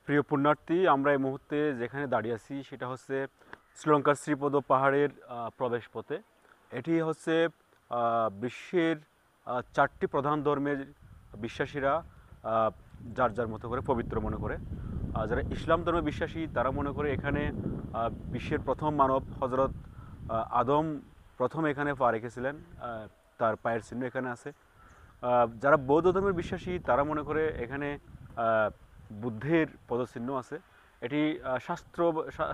প্রিয় পুণ্যার্থী, আমরা এই মুহূর্তে যেখানে দাঁড়িয়ে আছি সেটা হচ্ছে শ্রীলঙ্কার শ্রীপদ পাহাড়ের প্রবেশ পথে। এটি হচ্ছে বিশ্বের 4টি প্রধান ধর্মের বিশ্বাসীরা যার যার মতো করে পবিত্র মনে করে। যারা ইসলাম ধর্মে বিশ্বাসী তারা মনে করে এখানে বিশ্বের প্রথম মানব হজরত আদম প্রথম এখানে পা রেখেছিলেন, তার পায়ের চিহ্ন এখানে আছে। যারা বৌদ্ধ ধর্মের বিশ্বাসী তারা মনে করে এখানে বুদ্ধের পদচিহ্ন আছে। এটি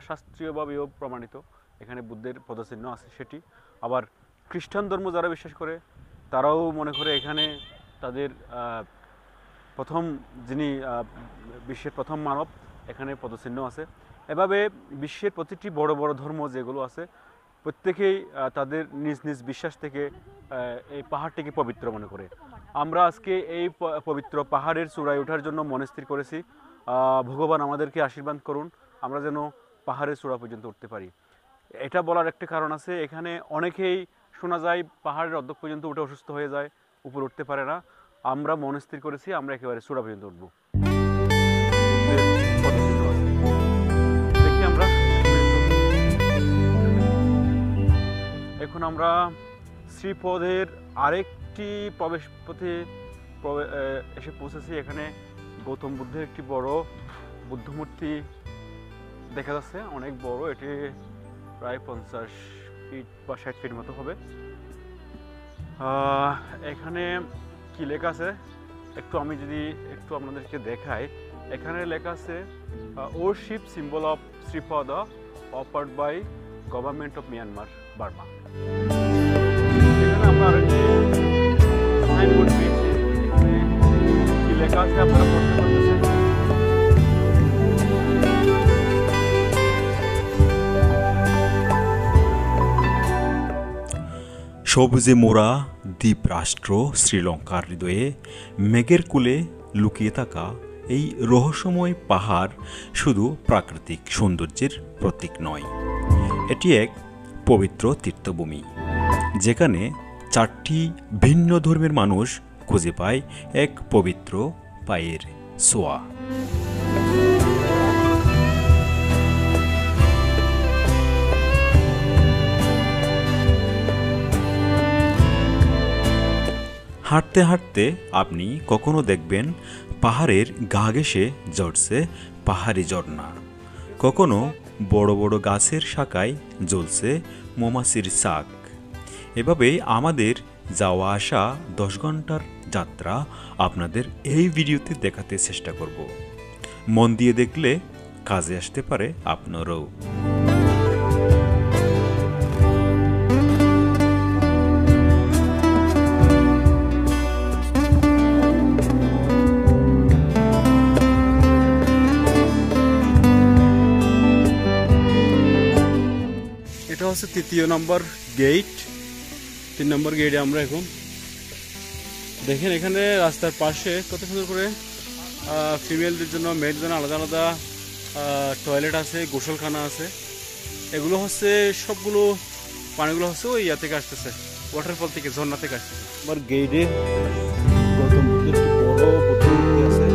শাস্ত্রীয়ভাবেও প্রমাণিত, এখানে বুদ্ধের পদচিহ্ন আছে সেটি। আবার খ্রিস্টান ধর্ম যারা বিশ্বাস করে তারাও মনে করে এখানে তাদের প্রথম যিনি বিশ্বের প্রথম মানব এখানে পদচিহ্ন আছে। এভাবে বিশ্বের প্রতিটি বড় বড় ধর্ম যেগুলো আছে প্রত্যেকেই তাদের নিজ নিজ বিশ্বাস থেকে এই পাহাড়টিকে পবিত্র মনে করে। আমরা আজকে এই পবিত্র পাহাড়ের চূড়ায় ওঠার জন্য মনে স্থির করেছি। ভগবান আমাদেরকে আশীর্বাদ করুন, আমরা যেন পাহাড়ের চূড়া পর্যন্ত উঠতে পারি। এটা বলার একটা কারণ আছে, এখানে অনেকেই শোনা যায় পাহাড়ের অর্ধেক পর্যন্ত উঠে অসুস্থ হয়ে যায়, উপরে উঠতে পারে না। আমরা মনে স্থির করেছি আমরা একেবারে চূড়া পর্যন্ত উঠবো। দেখি আমরা এখন আমরা শ্রীপদের আরেকটি প্রবেশ পথে এসে পৌঁছেছি। এখানে গৌতম বুদ্ধের একটি বড় বুদ্ধ মূর্তি দেখা যাচ্ছে, অনেক বড়, এটি প্রায় 50 ফিট বা 60 ফিট মতো হবে। এখানে কি লেখা আছে আমি যদি একটু আপনাদেরকে দেখাই। এখানে লেখা আছে worship symbol of Sripada offered by government of Myanmar Burma. এখানে আমরা আরেকটি সাইনবোর্ড পেয়েছি, এখানে কি লেখা আছে আপনারা পড়তে পারতেছেন। সবুজে মোড়া দ্বীপ রাষ্ট্র শ্রীলঙ্কার হৃদয়ে মেঘের কূলে লুকিয়ে থাকা এই রহস্যময় পাহাড় শুধু প্রাকৃতিক সৌন্দর্যের প্রতীক নয়, এটি এক পবিত্র তীর্থভূমি যেখানে 4টি ভিন্ন ধর্মের মানুষ খুঁজে পায় এক পবিত্র পায়ের ছোঁয়া। হাঁটতে হাঁটতে আপনি কখনো দেখবেন পাহাড়ের গা ঘেঁষে ঝরছে পাহাড়ি ঝর্ণা, কখনো বড় বড় গাছের শাখায় জ্বলছে মৌমাছির শাক। এভাবে আমাদের যাওয়া আসা 10 ঘন্টার যাত্রা আপনাদের এই ভিডিওতে দেখাতে চেষ্টা করব। মন দিয়ে দেখলে কাজে আসতে পারে আপনারও। এটা হচ্ছে 3 নম্বর গেট। 3 নম্বর গেটে আমরা এখন দেখেন এখানে রাস্তার পাশে কত সুন্দর করে ফিমেলদের জন্য মেয়েদের জন্য আলাদা আলাদা টয়লেট আছে, গোসলখানা আছে। এগুলো হচ্ছে সবগুলো পানিগুলো হচ্ছে ওই ইয়া থেকে আসতেছে, ওয়াটারফল থেকে, ঝর্ণা থেকে আসতেছে। আবার গেটে গৌতম বুদ্ধের একটি বড় বুদ্ধ মূর্তি আছে।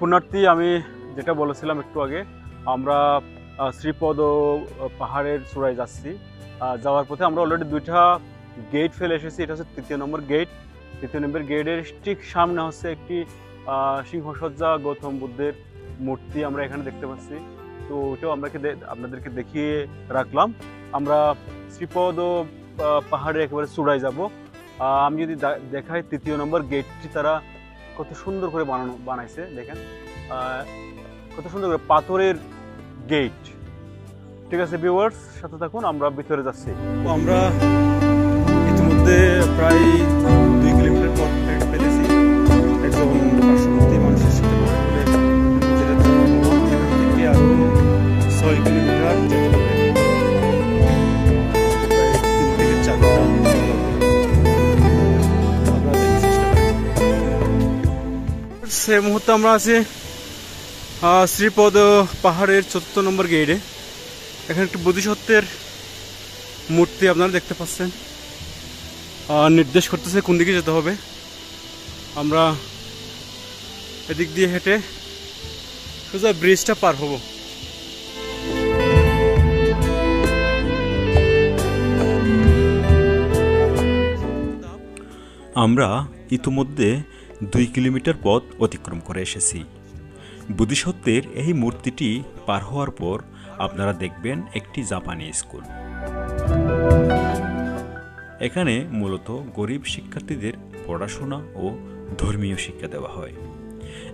পুণ্যার্থী, আমি যেটা বলেছিলাম একটু আগে, আমরা শ্রীপদ পাহাড়ের চূড়ায় যাচ্ছি। যাওয়ার পথে আমরা অলরেডি 2টা গেট ফেলে এসেছি। এটা হচ্ছে 3 নম্বর গেট। 3 নম্বর গেটের ঠিক সামনে হচ্ছে একটি সিংহসজ্জা গৌতম বুদ্ধের মূর্তি আমরা এখানে দেখতে পাচ্ছি। তো ওইটাও আপনাদেরকে দেখিয়ে রাখলাম। আমরা শ্রীপদ পাহাড়ের একেবারে চূড়ায় যাব। আমি যদি দেখাই 3 নম্বর গেটটি তারা কত সুন্দর করে বানাইছে, দেখেন কত সুন্দর করে পাথরের গেট। ঠিক আছে ভিউয়ার্স, সাথে থাকুন, আমরা ভিতরে যাচ্ছি। তো আমরা ইতিমধ্যে প্রায় 2 কিলোমিটার পথ ফেলেছি। একজন পার্শ্ববর্তী মানুষের সাথে কথা বলে যেটা এখান থেকে আরো 6 কিলোমিটার যেতে হবে, প্রায় 3 থেকে 4 ঘন্টা। সে মুহূর্তে আমরা আছি শ্রীপদ পাহাড়ের ৪র্থ নম্বর গেটে এখানে একটি বোধিসত্ত্বের মূর্তি আপনারা দেখতে পাচ্ছেন, নির্দেশ করতেছে কোন দিকে যেতে হবে। আমরা এদিক দিয়ে হেঁটে সোজা ব্রিজটা পার হব। আমরা ইতিমধ্যে 2 কিলোমিটার পথ অতিক্রম করে এসেছি। বোধিসত্ত্বের এই মূর্তিটি পার হওয়ার পর আপনারা দেখবেন একটি জাপানি স্কুল। এখানে মূলত গরিব শিক্ষার্থীদের পড়াশোনা ও ধর্মীয় শিক্ষা দেওয়া হয়।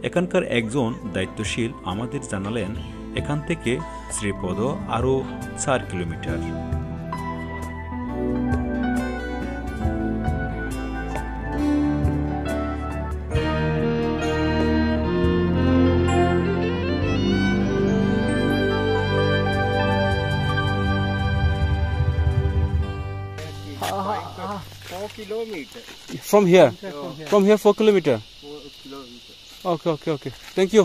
এখানকার একজন দায়িত্বশীল আমাদের জানালেন এখান থেকে শ্রীপদ আরও 4 kilometre. From here? From here 4 kilometer? 4 kilometers. Okay. Thank you,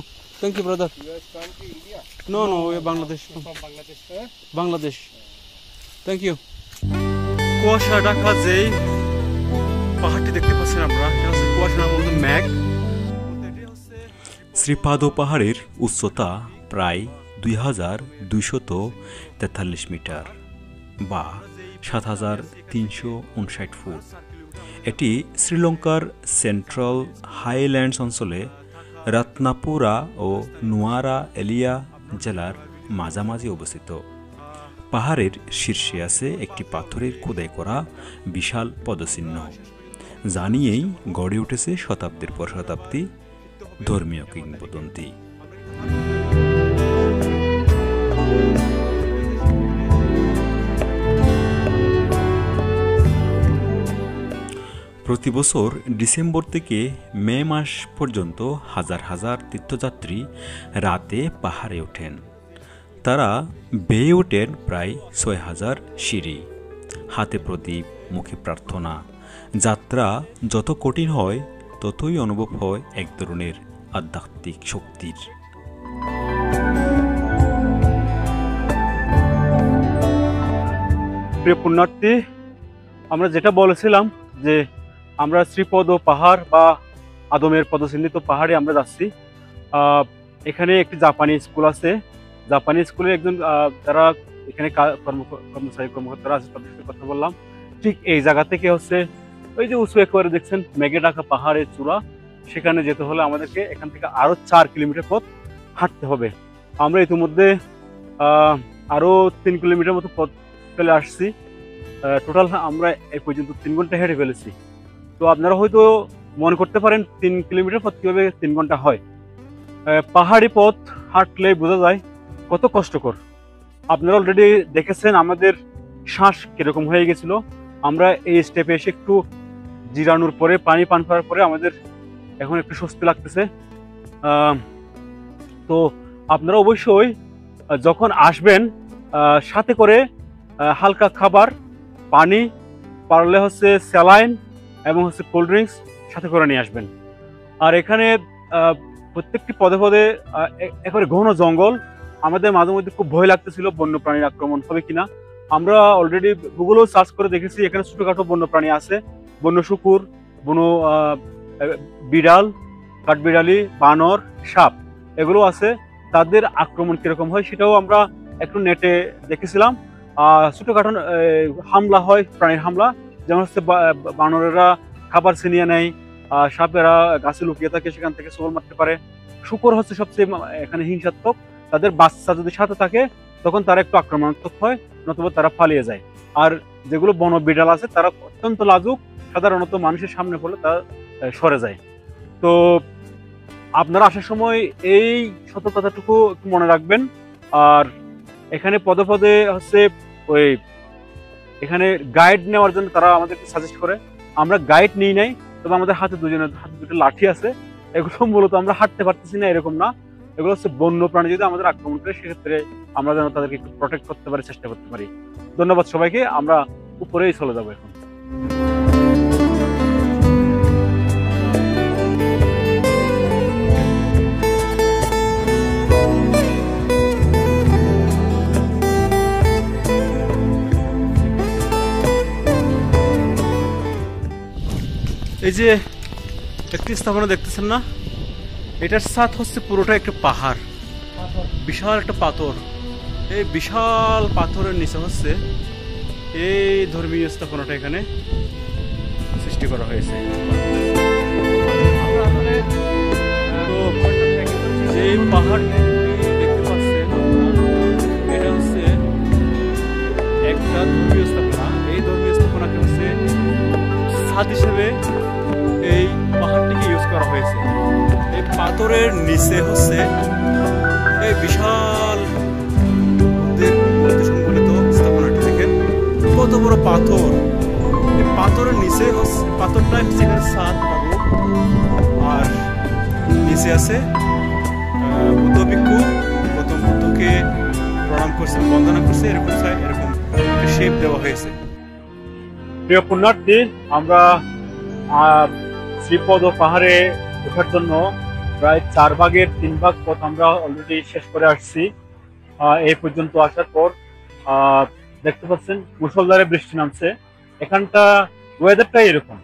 brother. You guys come to India? No, we are Bangladesh. From Bangladesh, sir? Bangladesh. Thank you. কুয়াশা ঢাকা যেই পাহাড়টি দেখতে পাচ্ছেন আমরা, এটা হচ্ছে কুয়াশার মধ্যে মেঘ। শ্রীপাদ পাহাড়ের উচ্চতা প্রায় 2243 মিটার বা 7359 ফুট। এটি শ্রীলঙ্কার সেন্ট্রাল হাইল্যান্ডস অঞ্চলে রত্নাপুরা ও নুয়ারা এলিয়া জেলার মাঝামাঝি অবস্থিত। পাহাড়ের শীর্ষে আছে একটি পাথরের খোদাই করা বিশাল পদচিহ্ন, যা নিয়েই গড়ে উঠেছে শতাব্দীর পর শতাব্দী ধর্মীয় কিংবদন্তি। প্রতি বছর ডিসেম্বর থেকে মে মাস পর্যন্ত হাজার হাজার তীর্থযাত্রী রাতে পাহাড়ে ওঠেন। তারা বেয়ে ওঠেন প্রায় 6000 সিঁড়ি, হাতে প্রদীপ, মুখে প্রার্থনা। যাত্রা যত কঠিন হয় ততই অনুভব হয় এক ধরনের আধ্যাত্মিক শক্তির। প্রিয় পুণ্যার্থী, আমরা যেটা বলেছিলাম যে আমরা শ্রীপদ পাহাড় বা আদমের পদচিহ্নিত পাহাড়ে আমরা যাচ্ছি। এখানে একটি জাপানি স্কুল আছে। জাপানি স্কুলের একজন যারা এখানে কর্মকর্তারা আছে তাদের সাথে কথা বললাম। ঠিক এই জায়গা থেকে হচ্ছে ওই যে উঁচু একেবারে দেখছেন মেঘে ঢাকা পাহাড়ের চূড়া, সেখানে যেতে হলে আমাদেরকে এখান থেকে আরো 4 কিলোমিটার পথ হাঁটতে হবে। আমরা ইতিমধ্যে আরো 3 কিলোমিটার মতো পথ ফেলে আসছি। টোটাল আমরা এই পর্যন্ত 3 ঘন্টা হেঁটে ফেলেছি। তো আপনারা হয়তো মনে করতে পারেন 3 কিলোমিটার পথ কিভাবে 3 ঘন্টা হয়। পাহাড়ি পথ হাঁটলে বোঝা যায় কত কষ্টকর। আপনারা অলরেডি দেখেছেন আমাদের শ্বাস কিরকম হয়ে গেছিল। আমরা এই স্টেপে এসে একটু জিরানোর পরে পানি পান করার পরে আমাদের এখন একটু স্বস্তি লাগতেছে। তো আপনারা অবশ্যই যখন আসবেন সাথে করে হালকা খাবার, পানি, পারলে হচ্ছে স্যালাইন এবং হচ্ছে কোল্ড ড্রিঙ্কস সাথে করে নিয়ে আসবেন। আর এখানে প্রত্যেকটি পদে পদে একেবারে ঘন জঙ্গল। আমাদের মাঝে মধ্যে খুব ভয় লাগতেছিল বন্যপ্রাণীর আক্রমণ হবে কিনা। আমরা অলরেডি গুগলেও সার্চ করে দেখেছি এখানে ছোটখাটো বন্যপ্রাণী আছে, বন্য শুকুর, বন্য বিড়াল, কাঠবিড়ালি, বানর, সাপ এগুলো আছে। তাদের আক্রমণ কিরকম হয় সেটাও আমরা একটু নেটে দেখেছিলাম। ছোটখাটো হামলা হয়, প্রাণীর হামলা, যেমন হচ্ছে বানরেরা খাবার ছিনিয়ে নেয়, সাপেরা গাছে লুকিয়ে থাকে সেখান থেকে ছোবল মারতে পারে। শুকর হচ্ছে সবচেয়ে এখানে হিংসাত্মক। তাদের বাচ্চা যদি সাথে থাকে তখন তারা একটু আক্রমণাত্মক হয়, নতুবা তারা পালিয়ে যায়। আর যেগুলো বন বিড়াল আছে তারা অত্যন্ত লাজুক, সাধারণত মানুষের সামনে পড়লে তারা সরে যায়। তো আপনারা আসার সময় এই সতর্কতাটুকু একটু মনে রাখবেন। আর এখানে পদে পদে হচ্ছে ওই এখানে গাইড নেওয়ার জন্য তারা আমাদেরকে সাজেস্ট করে। আমরা গাইড নিই নাই, তবে আমাদের হাতে দুটো লাঠি আছে। এগুলো মূলত আমরা হাঁটতে পারতেছি না এরকম না, এগুলো হচ্ছে বন্য প্রাণী যদি আমাদের আক্রমণ করে সেক্ষেত্রে আমরা যেন তাদেরকে একটু প্রোটেক্ট করতে পারি, চেষ্টা করতে পারি। ধন্যবাদ সবাইকে। আমরা উপরেই চলে যাবো এখন। এই যে একটি স্থাপনা দেখতেছেন না, এটার সাথ হচ্ছে পুরোটা একটা পাহাড়, বিশাল একটা পাথর। এই বিশাল পাথরের নিচে হচ্ছে এই ধর্মীয় স্থাপনাটা এখানে সৃষ্টি করা হয়েছে। তো যে পাহাড়টি দেখতে পাচ্ছেন এটা হচ্ছে একটা ধর্মীয় স্থাপনা। এই ধর্মীয় স্থাপনাকে হচ্ছে ছাদ হিসেবে এই পাহাড়টিকে ইউজ করা হয়েছে। এই পাথরের নিচে হচ্ছে এই বিশাল সংবলিত স্থাপনাটি দেখেন কত বড় পাথর। এই পাথরের নিচে হচ্ছে পাথরটাই হচ্ছে এখানে ছাদ আর নিচে আছে বুদ্ধ ভিক্ষু গৌতম বুদ্ধকে প্রণাম করছে, বন্দনা করছে, এরকম শেপ দেওয়া হয়েছে। প্রিয় পুণ্যার্থী, আমরা শ্রীপদ পাহাড়ে ওঠার জন্য প্রায় 4 ভাগের 3 ভাগ পথ আমরা অলরেডি শেষ করে আসছি। এই পর্যন্ত আসার পর দেখতে পাচ্ছেন মুষলধারে বৃষ্টি নামছে। এখানটা ওয়েদারটাই এরকম,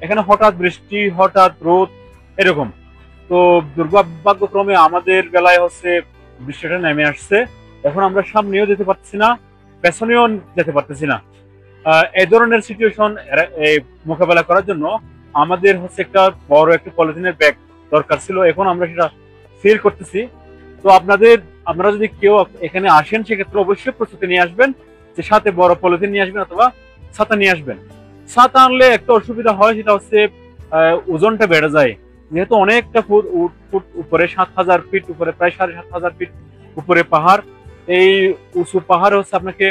এখানে হঠাৎ বৃষ্টি হঠাৎ রোদ এরকম। তো দুর্ভাগ্যক্রমে আমাদের বেলায় হচ্ছে বৃষ্টিটা নেমে আসছে। এখন আমরা সামনেও যেতে পারছি না, পেছনেও যেতে পারতেছি না। এই ধরনের সিচুয়েশন মোকাবেলা করার জন্য আমাদের হচ্ছে একটা বড় একটা পলিথিনের ব্যাগ দরকার ছিল। এখন আমরা সেটা ফিল করতেছি। তো আপনারা যদি কেউ এখানে আসেন সেক্ষেত্রে অবশ্যই প্রস্তুতি নিয়ে আসবেন, যে সাথে বড় পলিথিন নিয়ে আসবেন অথবা ছাতা নিয়ে আসবেন। ছাতা আনলে একটা অসুবিধা হয়, সেটা হচ্ছে ওজনটা বেড়ে যায়। যেহেতু অনেকটা ফুট উপরে 7000 ফিট উপরে, প্রায় 7500 ফিট উপরে পাহাড়। এই উঁচু পাহাড় হচ্ছে আপনাকে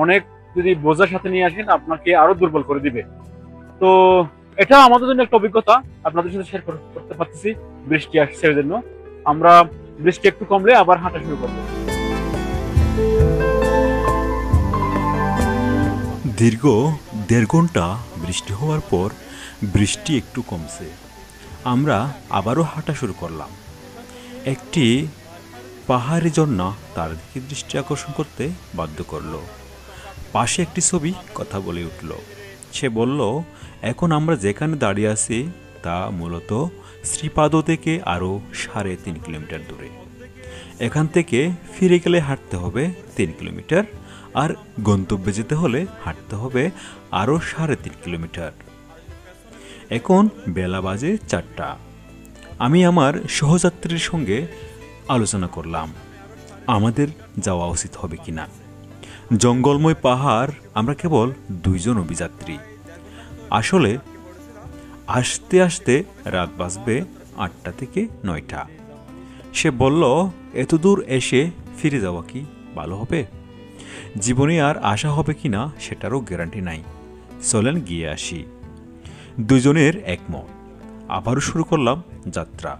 অনেক যদি বোঝার সাথে নিয়ে আসেন আপনাকে আরো দুর্বল করে দিবে। তো এটা আমাদের জন্য একটা অভিজ্ঞতা আপনাদের সাথে শেয়ার করতে পারতেছি। বৃষ্টি আসছে এর জন্য আমরা বৃষ্টি একটু কমলে আবার হাঁটা শুরু করবো। দীর্ঘ 1.5 ঘন্টা বৃষ্টি হওয়ার পর বৃষ্টি একটু কমছে, আমরা আবারও হাঁটা শুরু করলাম। একটি পাহাড়ি ঝর্ণা তার দিকে দৃষ্টি আকর্ষণ করতে বাধ্য করলো। পাশে একটি ছবি কথা বলে উঠল। সে বলল, এখন আমরা যেখানে দাঁড়িয়ে আছি তা মূলত শ্রীপাদ থেকে আরও 3.5 কিলোমিটার দূরে। এখান থেকে ফিরে গেলে হাঁটতে হবে 3 কিলোমিটার, আর গন্তব্যে যেতে হলে হাঁটতে হবে আরও 3.5 কিলোমিটার। এখন বেলা বাজে 4টা। আমি আমার সহযাত্রীর সঙ্গে আলোচনা করলাম আমাদের যাওয়া উচিত হবে কিনা। জঙ্গলময় পাহাড়, আমরা কেবল 2 জন অভিযাত্রী। আসলে আসতে আসতে রাত বাজবে 8টা থেকে 9টা। সে বলল, এত দূর এসে ফিরে যাওয়া কি ভালো হবে? জীবনে আর আসা হবে কিনা সেটারও গ্যারান্টি নাই, চলেন গিয়ে আসি। 2 জনের একমত। আবারও শুরু করলাম যাত্রা।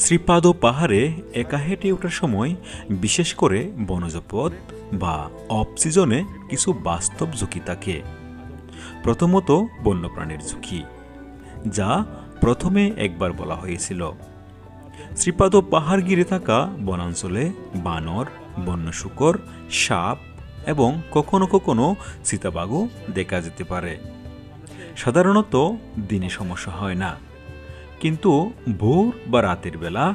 শ্রীপাদ পাহাড়ে একা হেঁটে ওঠার সময় বিশেষ করে বনজ পথ বা অফ সিজনে কিছু বাস্তব ঝুঁকি থাকে। প্রথমত বন্যপ্রাণীর ঝুঁকি, যা প্রথমে একবার বলা হয়েছিল। শ্রীপাদ পাহাড় ঘিরে থাকা বনাঞ্চলে বানর, বন্য শূকর, সাপ এবং কখনো কখনো চিতাবাঘও দেখা যেতে পারে। সাধারণত দিনে সমস্যা হয় না, কিন্তু ভোর বা রাতের বেলা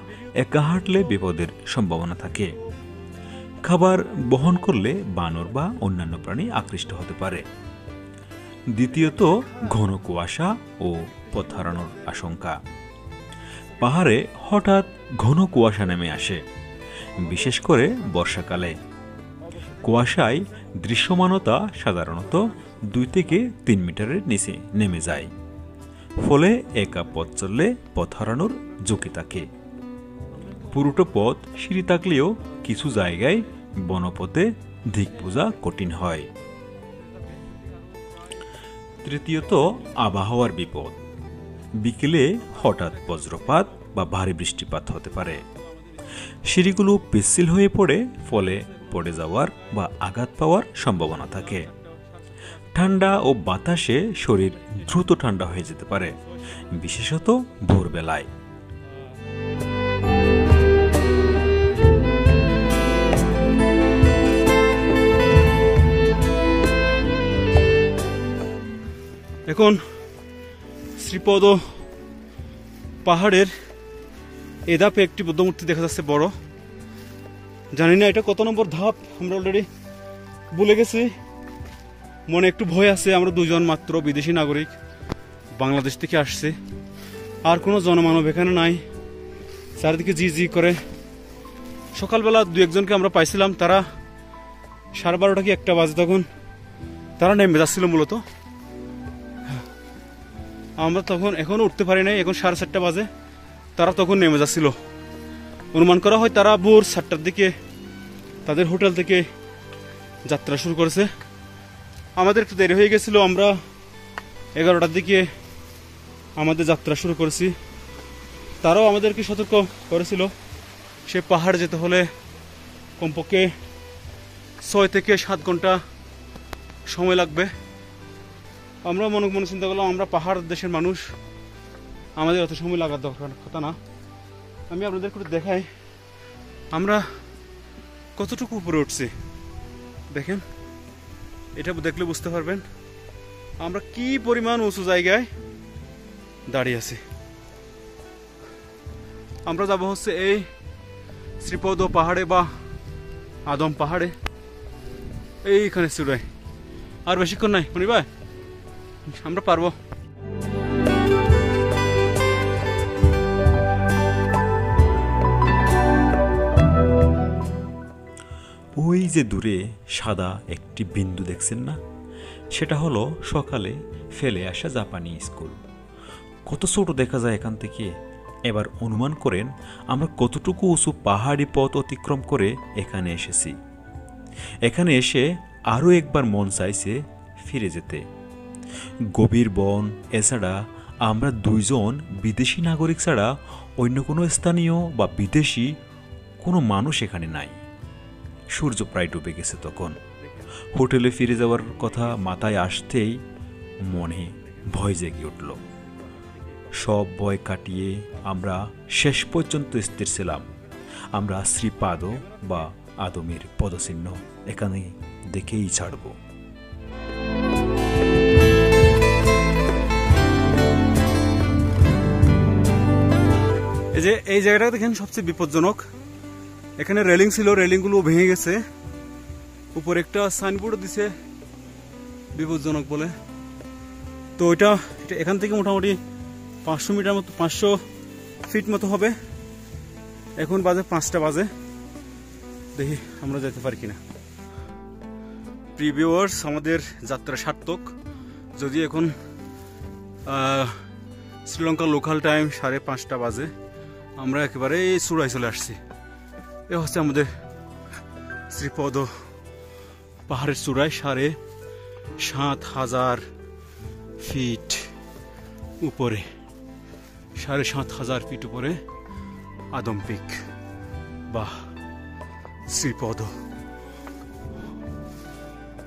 একা হাঁটলে বিপদের সম্ভাবনা থাকে। খাবার বহন করলে বানর বা অন্যান্য প্রাণী আকৃষ্ট হতে পারে। দ্বিতীয়ত ঘন কুয়াশা ও পথ হারানোর আশঙ্কা। পাহাড়ে হঠাৎ ঘন কুয়াশা নেমে আসে, বিশেষ করে বর্ষাকালে। কুয়াশায় দৃশ্যমানতা সাধারণত 2 থেকে 3 মিটারের নিচে নেমে যায়, ফলে একা পথ চললে পথ হারানোর ঝুঁকি থাকে। পুরোটা পথ সিঁড়ি থাকলেও কিছু জায়গায় বনপথে দিক বোঝা কঠিন হয়। তৃতীয়ত আবহাওয়ার বিপদ। বিকেলে হঠাৎ বজ্রপাত বা ভারী বৃষ্টিপাত হতে পারে। সিঁড়িগুলো পিচ্ছিল হয়ে পড়ে, ফলে পড়ে যাওয়ার বা আঘাত পাওয়ার সম্ভাবনা থাকে। ঠান্ডা ও বাতাসে শরীর দ্রুত ঠান্ডা হয়ে যেতে পারে, বিশেষত ভোরবেলায়। এখন শ্রীপদ পাহাড়ের এ ধাপে একটি বুদ্ধ মূর্তি দেখা যাচ্ছে বড়। জানি না এটা কত নম্বর ধাপ, আমরা অলরেডি ভুলে গেছি। মনে একটু ভয় আছে, আমরা দুজন মাত্র বিদেশি নাগরিক, বাংলাদেশ থেকে আসছে, আর কোনো জনমানব এখানে নাই, চারিদিকে জি জি করে। সকালবেলা দু একজনকে আমরা পাইছিলাম, তারা 12:30 কি 1টা বাজে, তখন তারা নেমে যাচ্ছিল মূলত। আমরা তখন এখনো উঠতে পারি নাই, এখন 4:30 বাজে, তারা তখন নেমে যাচ্ছিল। অনুমান করা হয় তারা ভোর 7টার দিকে তাদের হোটেল থেকে যাত্রা শুরু করেছে। আমাদের একটু দেরি হয়ে গেছিল, আমরা 11টার দিকে আমাদের যাত্রা শুরু করেছি। তারাও আমাদেরকে সতর্ক করেছিল, সে পাহাড় যেতে হলে কমপক্ষে 6 থেকে 7 ঘন্টা সময় লাগবে। আমরা মনে মনে চিন্তা করলাম, আমরা পাহাড় দেশের মানুষ, আমাদের অত সময় লাগার দরকার কথা না। আমি আপনাদের একটু দেখাই আমরা কতটুকু উপরে উঠছি। দেখেন, এটা দেখলে বুঝতে পারবেন আমরা কি পরিমাণ উঁচু জায়গায় দাঁড়িয়ে আছি। আমরা যাব হচ্ছে এই শ্রীপদ পাহাড়ে বা আদম পাহাড়ে, এইখানে চূড়ায়। আর বেশিক্ষণ নাই মনি ভাই, আমরা পারবো। ওই যে দূরে সাদা একটি বিন্দু দেখছেন না, সেটা হলো সকালে ফেলে আসা জাপানি স্কুল। কত ছোট দেখা যায় এখান থেকে। এবার অনুমান করেন আমরা কতটুকু উঁচু পাহাড়ি পথ অতিক্রম করে এখানে এসেছি। এখানে এসে আরও একবার মন চাইছে ফিরে যেতে। গভীর বন, এছাড়া আমরা দুইজন বিদেশি নাগরিক ছাড়া অন্য কোনো স্থানীয় বা বিদেশি কোনো মানুষ এখানে নাই। সূর্য প্রায় ডুবে গেছে তখন। হোটেলে ফিরে যাওয়ার কথা মাথায় আসতেই মনে ভয় জেগে উঠল। সব ভয় কাটিয়ে আমরা শেষ পর্যন্ত স্থির ছিলাম, আমরা শ্রীপাদ বা আদমের পদচিহ্ন এখানে দেখেই ছাড়ব। এই যে এই জায়গাটা দেখেন সবচেয়ে বিপজ্জনক। এখানে রেলিং ছিল, রেলিংগুলো ভেঙে গেছে। উপরে একটা সাইনবোর্ড দিছে বিপজ্জনক বলে। তো এটা এখান থেকে মোটামুটি 500 মিটার মতো, 500 ফিট মতো হবে। এখন বাজে 5টা বাজে, দেখি আমরা যেতে পারি কিনা। প্রিভিউয়ার্স, আমাদের যাত্রা সার্থক। যদি এখন শ্রীলঙ্কার লোকাল টাইম 5:30 বাজে, আমরা একেবারে এই চূড়ায় চলে আসছি। এ হচ্ছে আমাদের শ্রীপদ পাহাড়ের চূড়ায়, 7,500 ফিট উপরে, 7,500 ফিট উপরে আদম পিক বা শ্রীপদ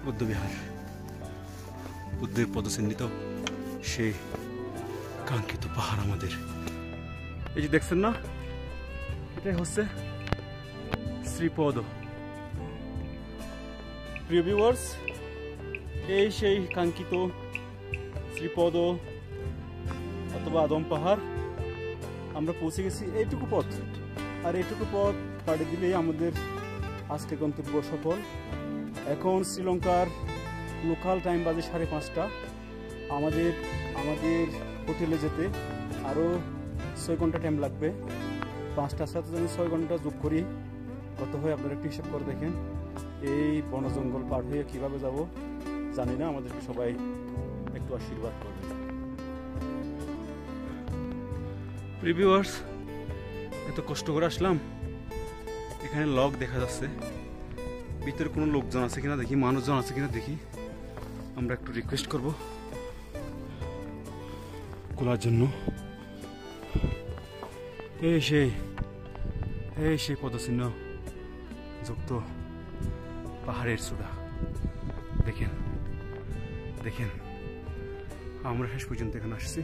বুদ্ধবিহার, বুদ্ধের পদচিহ্নিত সেই কাঙ্ক্ষিত পাহাড় আমাদের। এই যে দেখছেন না, এটাই হচ্ছে শ্রীপদ। প্রিয় ভিউয়ার্স, এই সেই কাঙ্ক্ষিত শ্রীপদ অথবা আদম পাহাড়। আমরা পৌঁছে গেছি এইটুকু পথ, আর এইটুকু পথ পাড়ি দিলেই আমাদের আজকে গন্তব্য সফল। এখন শ্রীলঙ্কার লোকাল টাইম বাজে 5:30। আমাদের হোটেলে যেতে আরও 6 ঘন্টা টাইম লাগবে। 5টার সাথে যদি 6 ঘন্টা যোগ করি কত হয় আপনারা একটু হিসাব করে দেখেন। এই বন জঙ্গল পার হয়ে কীভাবে যাব জানি না, আমাদেরকে সবাই একটু আশীর্বাদ করবেন। ভিউয়ার্স, এত কষ্ট করে আসলাম, এখানে লক দেখা যাচ্ছে, ভিতরে কোনো লোকজন আছে কিনা দেখি, মানুষজন আছে কিনা দেখি। আমরা একটু রিকোয়েস্ট করব খোলার জন্য। এই সেই পদচিহ্ন যুক্ত পাহাড়ের চূড়া দেখেন, দেখেন আমরা শেষ পর্যন্ত এখানে আসছি।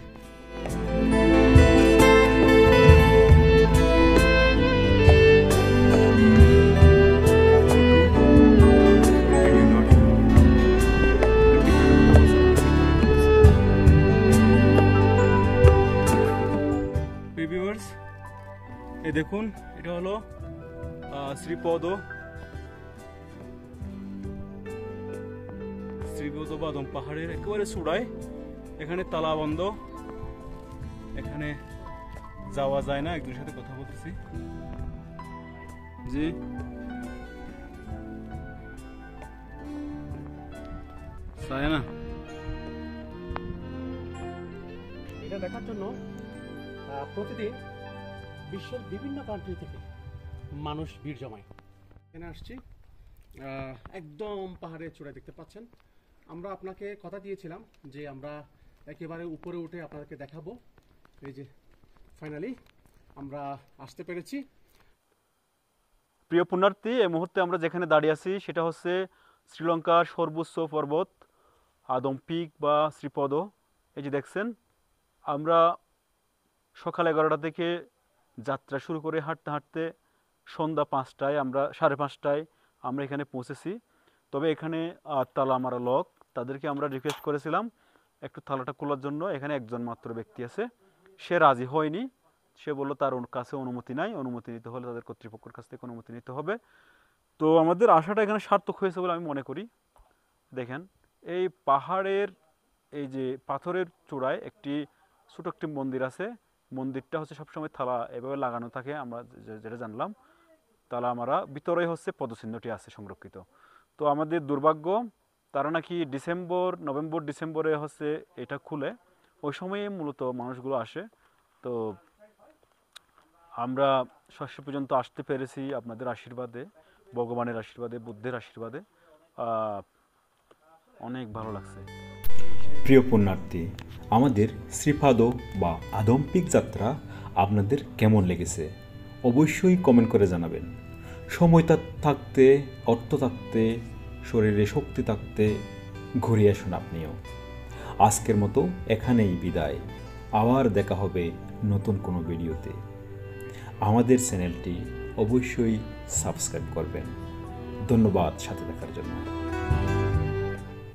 এই দেখুন, এটা হলো শ্রীপদ বাদম পাহাড়ের একেবারে চূড়ায়। এখানে তালা বন্ধ, এখানে যাওয়া যায় না। একজনের সাথে কথা বলতেছি। জি, যায় না। এটা দেখার জন্য প্রতিদিন বিশ্বের বিভিন্ন কান্ট্রি থেকে মানুষ ভিড় জমায়। এখানে আসছি, একদম পাহাড়ের চূড়ায় দেখতে পাচ্ছেন। আমরা আপনাকে কথা দিয়েছিলাম যে আমরা একেবারে উপরে উঠে আপনাদেরকে দেখাবো। এই যে ফাইনালি আমরা আসতে পেরেছি। প্রিয় পুণ্যার্থী, এই মুহূর্তে আমরা যেখানে দাঁড়িয়ে আছি সেটা হচ্ছে শ্রীলঙ্কার সর্বোচ্চ পর্বত আদম পিক বা শ্রীপদ। এই যে দেখছেন, আমরা সকাল 11টা থেকে যাত্রা শুরু করে হাঁটতে হাঁটতে সন্ধ্যা 5টায়, আমরা 5:30টায় আমরা এখানে পৌঁছেছি। তবে এখানে তালা মারা লোক, তাদেরকে আমরা রিকোয়েস্ট করেছিলাম একটু তালাটা খোলার জন্য। এখানে একজন মাত্র ব্যক্তি আছে, সে রাজি হয়নি। সে বলল তার কাছে অনুমতি নাই, অনুমতি নিতে হলে তাদের কর্তৃপক্ষের কাছ থেকে অনুমতি নিতে হবে। তো আমাদের আশাটা এখানে সার্থক হয়েছে বলে আমি মনে করি। দেখেন, এই পাহাড়ের এই যে পাথরের চূড়ায় একটি ছোট একটি মন্দির আছে। মন্দিরটা হচ্ছে সবসময় থালা এভাবে লাগানো থাকে, আমরা যেটা জানলাম। তালা মারা ভিতরে হচ্ছে পদচিহ্নটি আছে সংরক্ষিত। তো আমাদের দুর্ভাগ্য, তারা নাকি নভেম্বর ডিসেম্বরে হচ্ছে এটা খুলে, ওই সময়ে মূলত মানুষগুলো আসে। তো আমরা শেষ পর্যন্ত আসতে পেরেছি আপনাদের আশীর্বাদে, ভগবানের আশীর্বাদে, বুদ্ধের আশীর্বাদে। অনেক ভালো লাগছে। প্রিয় পুণ্যার্থী, আমাদের শ্রীপাদ বা আদম পিক যাত্রা আপনাদের কেমন লেগেছে অবশ্যই কমেন্ট করে জানাবেন। সময় থাকতে, অর্থ থাকতে, শরীরে শক্তি থাকতে ঘুরে আসুন আপনিও। আজকের মতো এখানেই বিদায়। আবার দেখা হবে নতুন কোনো ভিডিওতে। আমাদের চ্যানেলটি অবশ্যই সাবস্ক্রাইব করবেন। ধন্যবাদ সাথে দেখার জন্য।